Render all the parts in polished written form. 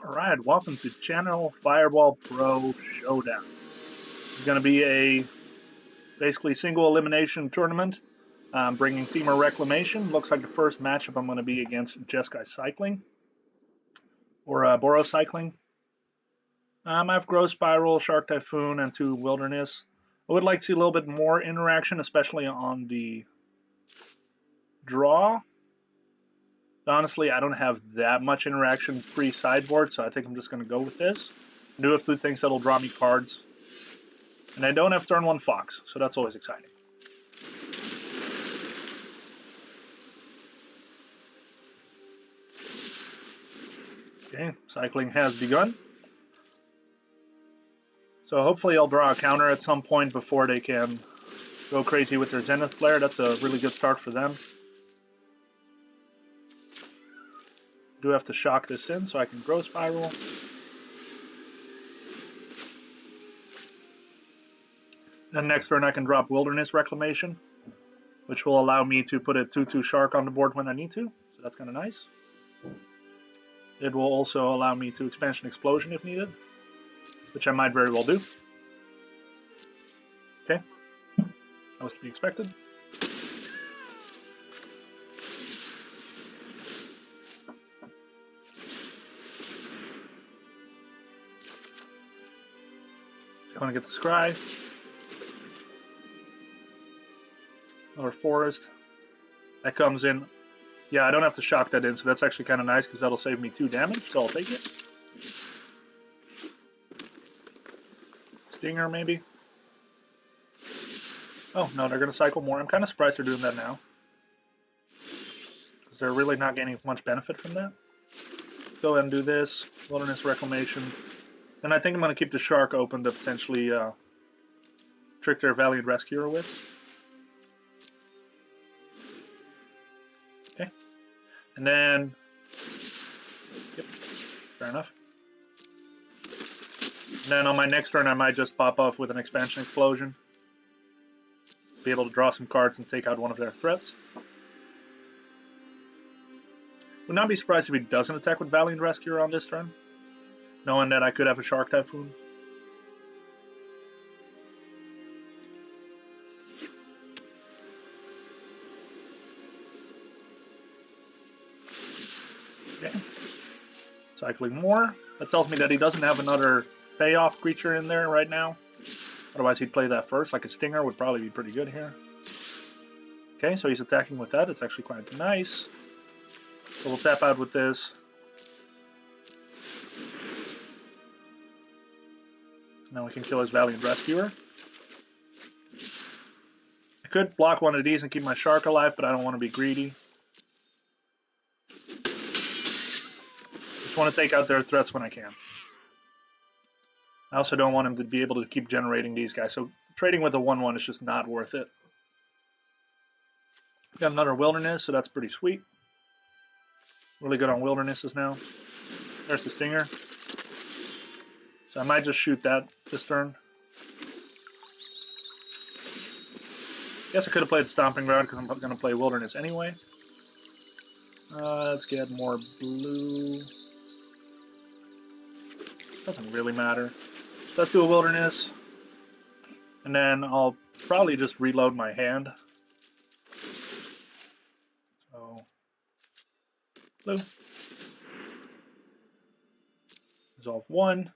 Alright, welcome to Channel Fireball Pro Showdown. It's going to be a basically single elimination tournament. Bringing Temur Reclamation. Looks like the first matchup I'm going to be against Jeskai Cycling. Or Boros Cycling. I have Growth Spiral, Shark Typhoon, and 2 Wilderness. I would like to see a little bit more interaction, especially on the draw. Honestly, I don't have that much interaction pre-sideboard, so I think I'm just going to go with this. Do a few things that'll draw me cards. And I don't have turn 1 Fox, so that's always exciting. Okay, cycling has begun. So hopefully I'll draw a counter at some point before they can go crazy with their Zenith Flare. That's a really good start for them. Do have to shock this in so I can Growth Spiral. Then next turn I can drop Wilderness Reclamation, which will allow me to put a 2/2 Shark on the board when I need to, so that's kind of nice. It will also allow me to Expansion Explosion if needed, which I might very well do. Okay, that was to be expected. I want to get the Scry. Another Forest. That comes in. Yeah, I don't have to shock that in, so that's actually kind of nice because that'll save me 2 damage, so I'll take it. Stinger, maybe? Oh, no, they're going to cycle more. I'm kind of surprised they're doing that now, because they're really not gaining much benefit from that. Go ahead and do this. Wilderness Reclamation. And I think I'm going to keep the Shark open to potentially trick their Valiant Rescuer with. Okay. And then... Yep, fair enough. And then on my next turn, I might just pop off with an Expansion Explosion. Be able to draw some cards and take out one of their threats. Would not be surprised if he doesn't attack with Valiant Rescuer on this turn, knowing that I could have a Shark Typhoon. Okay. Cycling more. That tells me that he doesn't have another payoff creature in there right now. Otherwise he'd play that first, like a Stinger would probably be pretty good here. Okay, so he's attacking with that. It's actually quite nice. So we'll tap out with this. Now we can kill his Valiant Rescuer. I could block one of these and keep my Shark alive, but I don't want to be greedy. Just want to take out their threats when I can. I also don't want him to be able to keep generating these guys, so trading with a 1/1 is just not worth it. Got another Wilderness, so that's pretty sweet. Really good on Wildernesses now. There's the Stinger. So I might just shoot that this turn. Guess I could have played Stomping Ground because I'm going to play Wilderness anyway. Let's get more blue. Doesn't really matter. Let's do a Wilderness. And then I'll probably just reload my hand. So, blue. Resolve 1.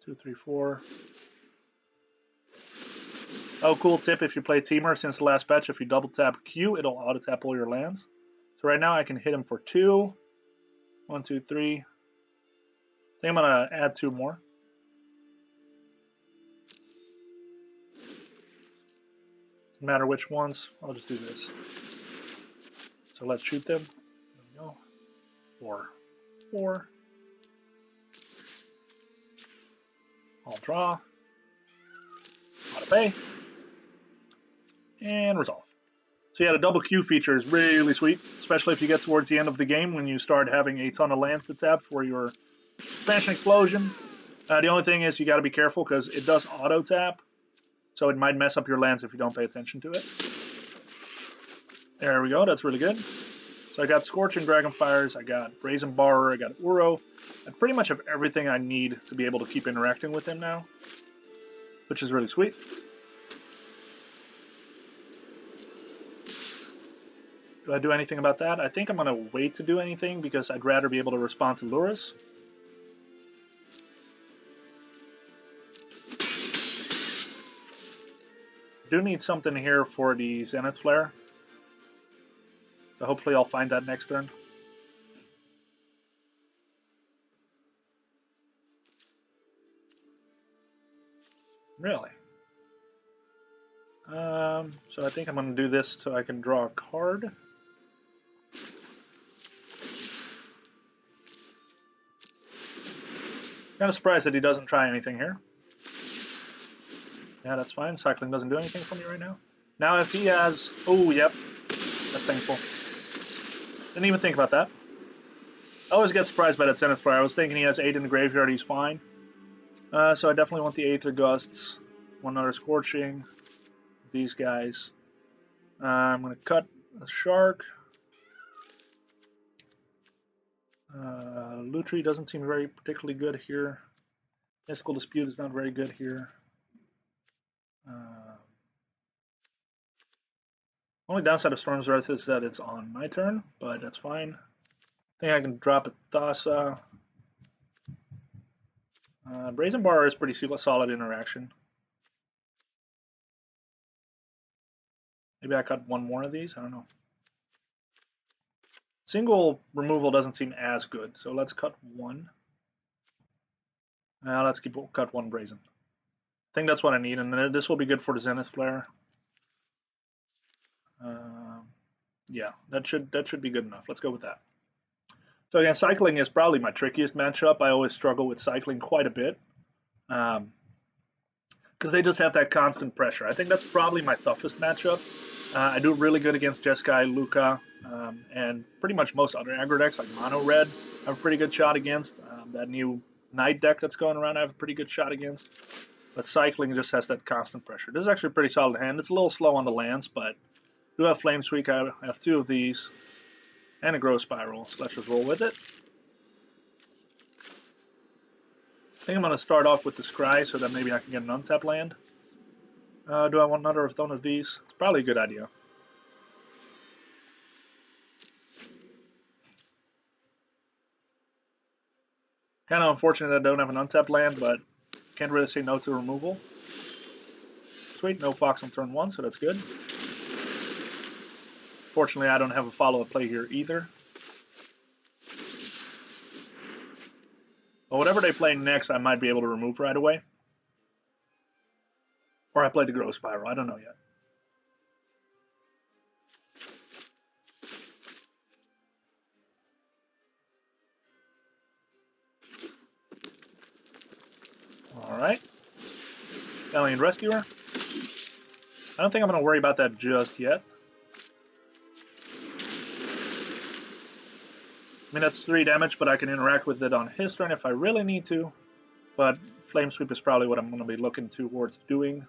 2, 3, 4. Oh, cool tip if you play Temur since the last patch, if you double tap Q, it'll auto tap all your lands. So right now I can hit him for 2. 1, 2, 3. I think I'm going to add 2 more. Doesn't matter which ones, I'll just do this. So let's shoot them. There we go. 4. 4. I'll draw. Auto pay. And resolve. So yeah, the double Q feature is really sweet, especially if you get towards the end of the game when you start having a ton of lands to tap for your Expansion Explosion. The only thing is you got to be careful because it does auto tap, so it might mess up your lands if you don't pay attention to it. There we go, that's really good. So I got Scorching Dragonfires, I got Brazen Borrower, I got Uro. I pretty much have everything I need to be able to keep interacting with him now, which is really sweet. Do I do anything about that? I think I'm going to wait to do anything because I'd rather be able to respond to Lurrus. Do need something here for the Zenith Flare. So hopefully I'll find that next turn. Really? So I think I'm going to do this so I can draw a card. Kind of surprised that he doesn't try anything here. Yeah, that's fine. Cycling doesn't do anything for me right now. Now if he has... Oh, yep. That's painful. Didn't even think about that. I always get surprised by that Zenith Flare. I was thinking he has 8 in the graveyard, he's fine. So I definitely want the Aether Gusts. One other Scorching. These guys. I'm going to cut a Shark. Lutri doesn't seem very particularly good here. Mystical Dispute is not very good here. Only downside of Storm's Wrath is that it's on my turn, but that's fine. I think I can drop a Thassa. Brazen Borrower is pretty solid interaction. Maybe I cut one more of these, I don't know. Single removal doesn't seem as good, so let's cut one. Now let's cut one Brazen. I think that's what I need, and then this will be good for the Zenith Flare. Yeah, that should be good enough. Let's go with that. So again, Cycling is probably my trickiest matchup. I always struggle with Cycling quite a bit. Because they just have that constant pressure. I think that's probably my toughest matchup. I do really good against Jeskai, Luca, and pretty much most other aggro decks, like Mono Red, I have a pretty good shot against. That new Knight deck that's going around, I have a pretty good shot against. But Cycling just has that constant pressure. This is actually a pretty solid hand. It's a little slow on the lands, but I do have Flame Sweep. I have 2 of these, and a Growth Spiral, so let's just roll with it. I think I'm going to start off with the Scry so that maybe I can get an untap land. Do I want another one of these? It's probably a good idea. Kind of unfortunate I don't have an untapped land, but can't really say no to removal. Sweet, no Fox on turn 1, so that's good. Fortunately, I don't have a follow-up play here either. But whatever they play next, I might be able to remove right away. Or I play the Growth Spiral, I don't know yet. Alright. Alien Rescuer. I don't think I'm going to worry about that just yet. I mean, that's 3 damage, but I can interact with it on his turn if I really need to. But Flame Sweep is probably what I'm going to be looking towards doing.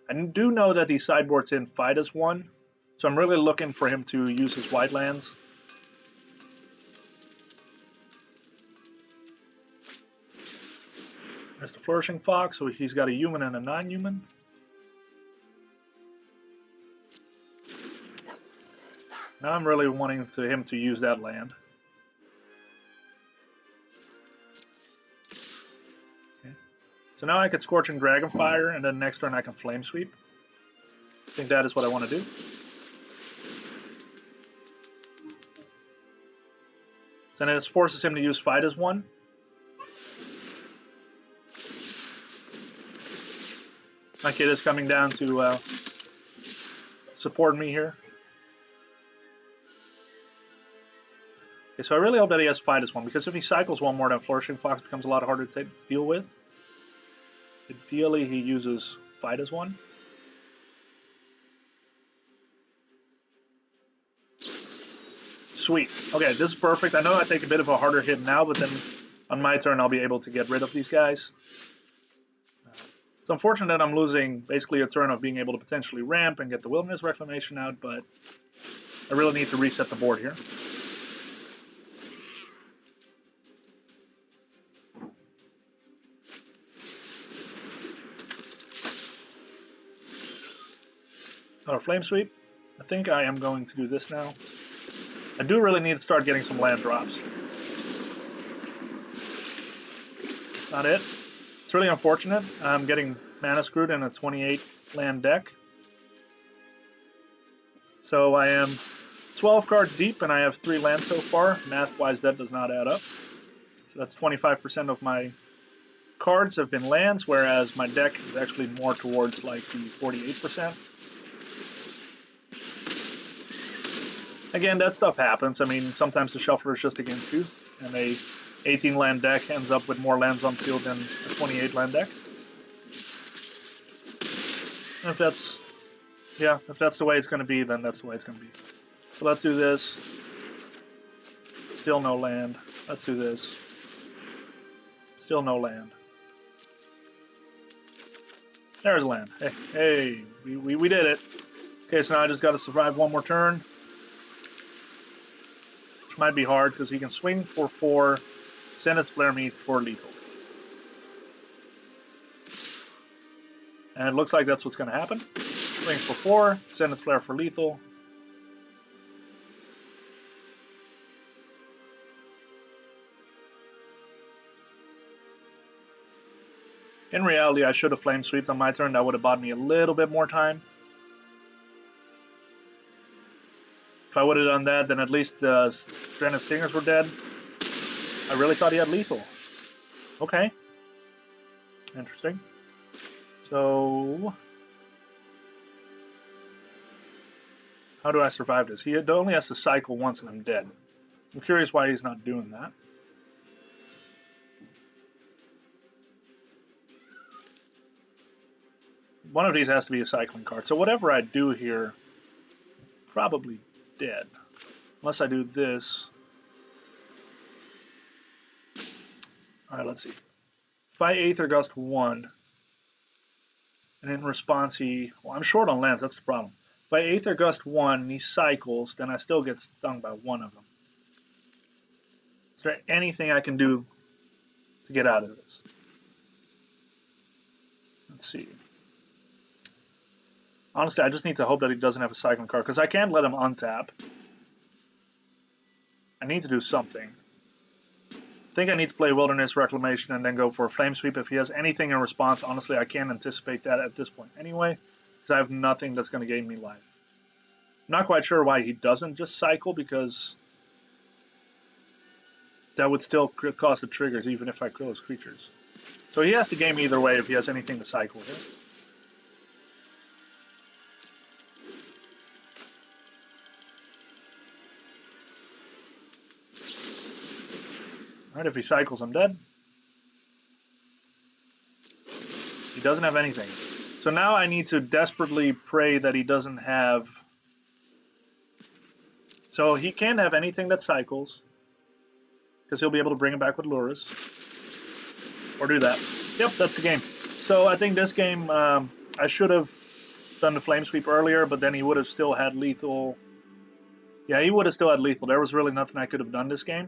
I do know that the sideboard's in Fight as 1, so I'm really looking for him to use his white lands. There's the Flourishing Fox, so he's got a human and a non-human. Now I'm really wanting him to use that land. Okay. So now I could Scorching Dragonfire, and then next turn I can Flame Sweep. I think that is what I want to do. So then this forces him to use Fight as 1. My kid is coming down to support me here. Okay, so I really hope that he has Fight as 1, because if he cycles one more, then Flourishing Fox becomes a lot harder to deal with. Ideally, he uses Fight as 1. Sweet. Okay, this is perfect. I know I take a bit of a harder hit now, but then on my turn I'll be able to get rid of these guys. It's unfortunate that I'm losing basically a turn of being able to potentially ramp and get the Wilderness Reclamation out, but I really need to reset the board here. Got a Flame Sweep. I think I am going to do this now. I do really need to start getting some land drops. Not it. It's really unfortunate. I'm getting mana screwed in a 28 land deck. So I am 12 cards deep and I have 3 lands so far. Math-wise, that does not add up. So that's 25% of my cards have been lands, whereas my deck is actually more towards like the 48%. Again, that stuff happens. I mean, sometimes the shuffler is just against you, and a 18 land deck ends up with more lands on field than a 28 land deck. And if that's the way it's going to be, then that's the way it's going to be. So let's do this. Still no land. Let's do this. Still no land. There's land. Hey, we did it. Okay, so now I just got to survive one more turn. Which might be hard because he can swing for 4, Zenith Flare me for lethal. And it looks like that's what's going to happen. Swing for 4, Zenith Flare for lethal. In reality, I should have Flame Sweeped on my turn. That would have bought me a little bit more time. If I would have done that, then at least the Stranded Stingers were dead. I really thought he had lethal. Okay. Interesting. So how do I survive this? He only has to cycle once and I'm dead. I'm curious why he's not doing that. One of these has to be a cycling card. So whatever I do here, probably dead. Unless I do this. Alright, let's see. If I Aether Gust 1, and in response well, I'm short on lands, that's the problem. If I Aether Gust 1 and he cycles, then I still get stung by one of them. Is there anything I can do to get out of this? Let's see. Honestly, I just need to hope that he doesn't have a cycling card, because I can't let him untap. I need to do something. I think I need to play Wilderness Reclamation and then go for a Flame Sweep. If he has anything in response, honestly, I can't anticipate that at this point anyway, because I have nothing that's going to gain me life. I'm not quite sure why he doesn't just cycle, because that would still cause the triggers even if I kill his creatures. So he has to game either way if he has anything to cycle here. Alright, if he cycles, I'm dead. He doesn't have anything. So now I need to desperately pray that he doesn't have... So he can't have anything that cycles, because he'll be able to bring it back with Lures. Or do that. Yep, that's the game. So I think this game, I should have done the Flame Sweep earlier, but then he would have still had lethal. Yeah, he would have still had lethal. There was really nothing I could have done this game.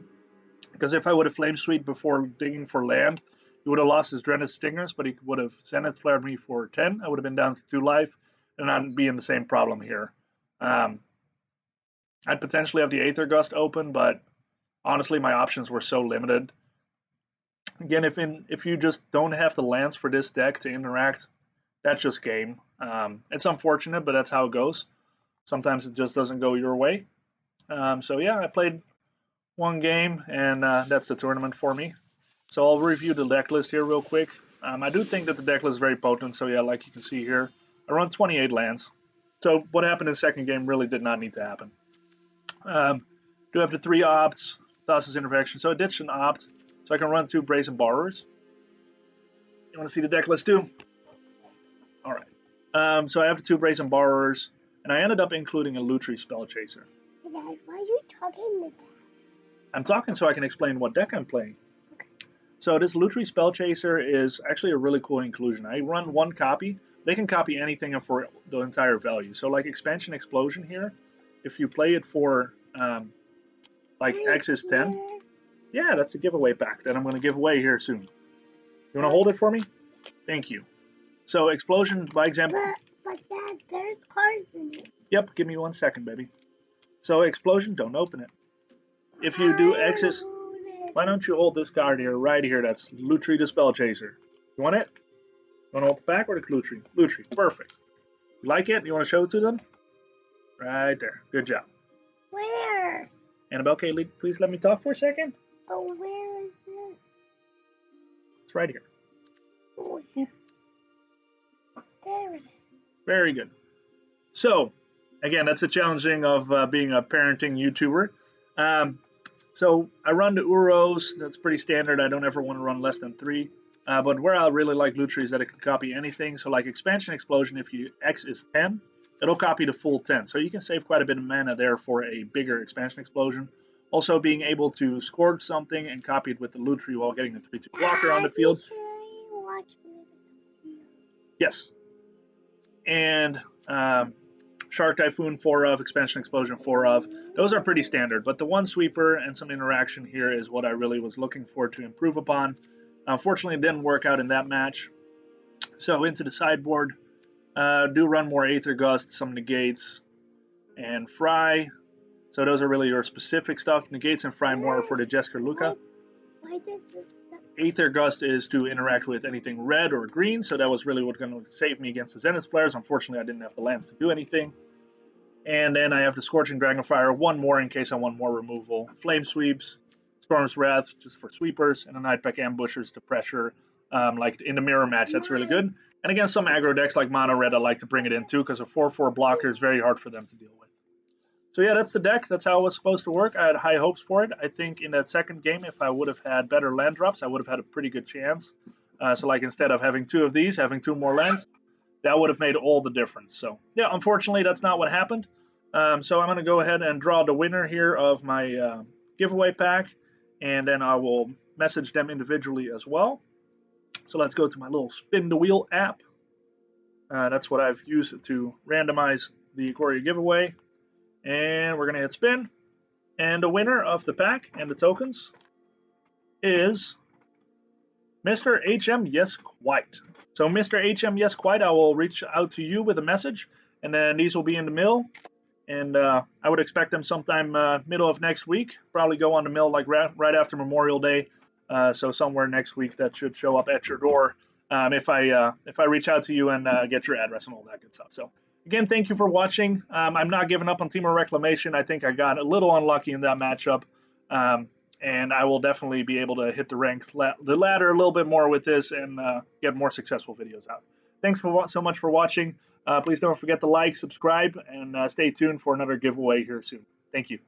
Because if I would have Flame Sweep before digging for land, he would have lost his Dreaded Stingers, but he would have Zenith Flared me for 10. I would have been down to 2 life, and I'd be in the same problem here. I'd potentially have the Aether Gust open, but honestly, my options were so limited. Again, if you just don't have the lands for this deck to interact, that's just game. It's unfortunate, but that's how it goes. Sometimes it just doesn't go your way. So yeah, I played one game, and that's the tournament for me. So I'll review the deck list here real quick. I do think that the deck list is very potent, so yeah, like you can see here, I run 28 lands. So what happened in the second game really did not need to happen. Do have the 3 opts, Thassa's Intervention, so I ditched an opt, so I can run 2 Brazen Borrowers. You want to see the deck list too? Alright. So I have the 2 Brazen Borrowers, and I ended up including a Lutri Spellchaser. Dad, why are you talking like that? I'm talking so I can explain what deck I'm playing. Okay. So this Lutri Spellchaser is actually a really cool inclusion. I run 1 copy. They can copy anything for the entire value. So like Expansion Explosion here, if you play it for like X is 10, yeah, that's a giveaway pack that I'm going to give away here soon. You want to hold it for me? Thank you. So explosion, by example. But Dad, there's cards in it. Yep, give me 1 second, baby. So explosion, don't open it. If you do X's, why don't you hold this card here, right here? That's Lutri the Spellchaser. You want it? You want to hold the pack or the Lutri? Lutri, perfect. You like it? You want to show it to them? Right there. Good job. Where? Annabelle, okay, please let me talk for a second. Oh, where is this? It's right here. Oh, here. There it is. Very good. So, again, that's a challenging of being a parenting YouTuber. So I run the Uros. That's pretty standard. I don't ever want to run less than 3. But where I really like Lutri is that it can copy anything. So like Expansion Explosion, if you X is 10, it'll copy the full 10. So you can save quite a bit of mana there for a bigger Expansion Explosion. Also being able to scorch something and copy it with the Lutri while getting the 3-2 blocker on the field. Yes. And Shark Typhoon 4 of, Expansion Explosion 4 of. Those are pretty standard, but the one sweeper and some interaction here is what I really was looking for to improve upon. Unfortunately, it didn't work out in that match. So into the sideboard, do run more Aether Gust, some Negates, and Fry. So those are really your specific stuff. Negates and Fry more for the Jesker Luca. Why does this stuff? Aether Gust is to interact with anything red or green, so that was really what's going to save me against the Zenith Flares. Unfortunately, I didn't have the lands to do anything. And then I have the Scorching Dragonfire, 1 more in case I want more removal. Flame Sweeps, Storm's Wrath, just for sweepers, and a Nightpack Ambushers to pressure, like in the mirror match. That's really good. And against some aggro decks like Mono Red, I like to bring it in too, because a 4/4 blocker is very hard for them to deal with. So yeah, that's the deck. That's how it was supposed to work. I had high hopes for it. I think in that second game, if I would have had better land drops, I would have had a pretty good chance. So like instead of having 2 of these, having 2 more lands, that would have made all the difference. So yeah, unfortunately, that's not what happened. So I'm going to go ahead and draw the winner here of my giveaway pack, and then I will message them individually as well. So let's go to my little spin the wheel app. That's what I've used to randomize the Ikoria giveaway. And we're going to hit spin. And the winner of the pack and the tokens is Mr. HM Yes Quite. So Mr. HM Yes Quite, I will reach out to you with a message, and then these will be in the mail. And I would expect them sometime middle of next week. Probably go on the mill like right after Memorial Day. So somewhere next week that should show up at your door if I reach out to you and get your address and all that good stuff. So again, thank you for watching. I'm not giving up on Temur Reclamation. I think I got a little unlucky in that matchup. And I will definitely be able to hit the ladder a little bit more with this and get more successful videos out. Thanks so much for watching. Please don't forget to like, subscribe, and stay tuned for another giveaway here soon. Thank you.